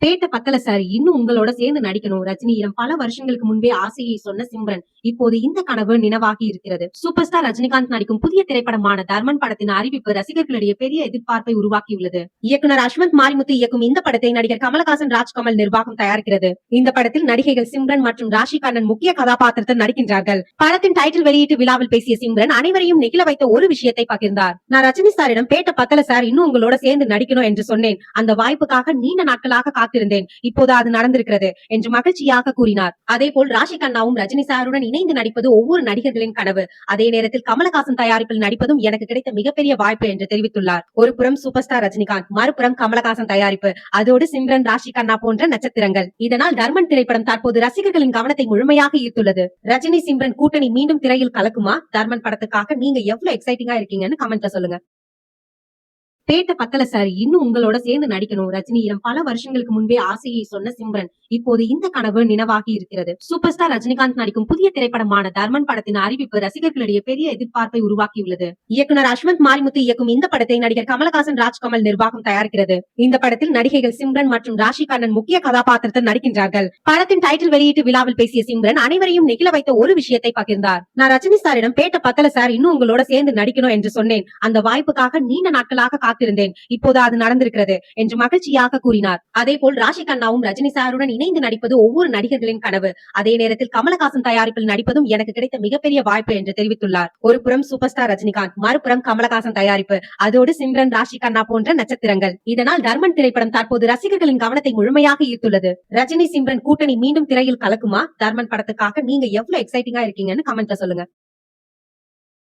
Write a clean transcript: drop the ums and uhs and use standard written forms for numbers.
பேட்ட பத்தல சார். இன்னும் உங்களோட சேர்ந்து நடிக்கணும் ரஜினியிடம் பல வருஷங்களுக்கு முன்பே ஆசையை சொன்ன சிம்ரன் இப்போது இந்த கனவு நினைவாகி இருக்கிறது. சூப்பர் ஸ்டார் ரஜினிகாந்த் நடிக்கும் புதிய திரைப்படமான தர்மன் படத்தின் அறிவிப்பு ரசிகர்களிடையே பெரிய எதிர்பார்ப்பை உருவாக்கியுள்ளது. இயக்குனர் அஸ்வந்த் மாரிமுத்து இயக்கும் இந்த படத்தை நடிகர் கமலஹாசன், ராஜ்கமல் நிர்வாகம் தயாரிக்கிறது. இந்த படத்தில் நடிகைகள் சிம்ரன் மற்றும் ராஷி கண்ணன் முக்கிய கதாபாத்திரத்தில் நடிக்கின்றார்கள். படத்தின் டைட்டில் வெளியீட்டு விழாவில் பேசிய சிம்ரன் அனைவரையும் நெகிழ வைத்த ஒரு விஷயத்தை பகிர்ந்தார். நான் ரஜினி சாரிடம் பேட்ட பத்தல சார், இன்னும் உங்களோட சேர்ந்து நடிக்கணும் என்று சொன்னேன். அந்த வாய்ப்புக்காக நீண்ட நாட்களாக காத்திருந்தேன். இப்போது அது நடந்திருக்கிறது என்று மகிழ்ச்சியாக கூறினார். அதேபோல் ராஷி கண்ணாவும் ரஜினி சாருடன் இணைந்து நடிப்பது ஒவ்வொரு நடிகர்களின் கனவு. அதே நேரத்தில் கமலஹாசன் தயாரிப்பில் நடிப்பதும் எனக்கு கிடைத்த மிகப்பெரிய வாய்ப்பு என்று தெரிவித்துள்ளார். ஒரு புறம் சூப்பர் ஸ்டார் ரஜினிகாந்த், மறுபுறம் கமலஹாசன் தயாரிப்பு, அதோடு சிம்ரன், ராஷி கண்ணா போன்ற நட்சத்திரங்கள். இதனால் தர்மன் திரைப்படம் தற்போது ரசிகர்களின் கவனத்தை முழுமையாக ஈர்த்துள்ளது. ரஜினி சிம்ரன் கூட்டணி மீண்டும் திரையில் கலக்குமா? தர்மன் படத்துக்காக நீங்க எவ்வளவு எக்ஸைட்டிங்கா இருக்கீங்கன்னு கமெண்ட்ல சொல்லுங்க. பேட்ட பத்தல சார். இன்னும் உங்களோட சேர்ந்து நடிக்கணும் ரஜினியிடம் பல வருஷங்களுக்கு முன்பே ஆசையை சொன்ன சிம்ரன் இப்போது இந்த கனவு நினைவாகி இருக்கிறது. சூப்பர் ஸ்டார் ரஜினிகாந்த் நடிக்கும் புதிய திரைப்படமான தர்மன் படத்தின் அறிவிப்பு ரசிகர்களிடையே பெரிய எதிர்பார்ப்பை உருவாக்கியுள்ளது. இயக்குனர் அஸ்வந்த் மாரிமுத்து இயக்கும் இந்த படத்தை நடிகர் கமலஹாசன், ராஜ்கமல் நிர்வாகம் தயாரிக்கிறது. இந்த படத்தில் நடிகைகள் சிம்ரன் மற்றும் ராஷி கண்ணன் முக்கிய கதாபாத்திரத்தில் நடிக்கின்றார்கள். படத்தின் டைட்டில் வெளியீட்டு விழாவில் பேசிய சிம்ரன் அனைவரையும் நெகிழ வைத்த ஒரு விஷயத்தை பகிர்ந்தார். நான் ரஜினி சாரிடம் பேட்ட பத்தல சார், இன்னும் உங்களோட சேர்ந்து நடிக்கணும் என்று சொன்னேன். அந்த வாய்ப்புக்காக நீண்ட நாட்களாக காத்திருந்தேன். இப்போது அது நடந்திருக்கிறது என்று மகிழ்ச்சியாக கூறினார். அதேபோல் ராஷி கண்ணாவும் ரஜினி சாருடன் இணைந்து நடிப்பது ஒவ்வொரு நடிகர்களின் கனவு. அதே நேரத்தில் கமலஹாசன் தயாரிப்பில் நடிப்பதும் எனக்கு கிடைத்த மிகப்பெரிய வாய்ப்பு என்று தெரிவித்துள்ளார். ஒரு புறம் சூப்பர் ஸ்டார் ரஜினிகாந்த், மறுபுறம் கமலஹாசன் தயாரிப்பு, அதோடு சிம்ரன், ராஷி கண்ணா போன்ற நட்சத்திரங்கள். இதனால் தர்மன் திரைப்படம் தற்போது ரசிகர்களின் கவனத்தை முழுமையாக ஈர்த்துள்ளது. ரஜினி சிம்ரன் கூட்டணி மீண்டும் திரையில் கலக்குமா? தர்மன் படத்துக்காக நீங்க எவ்வளவு எக்ஸைட்டிங்கா இருக்கீங்கன்னு கமெண்ட்ல சொல்லுங்க.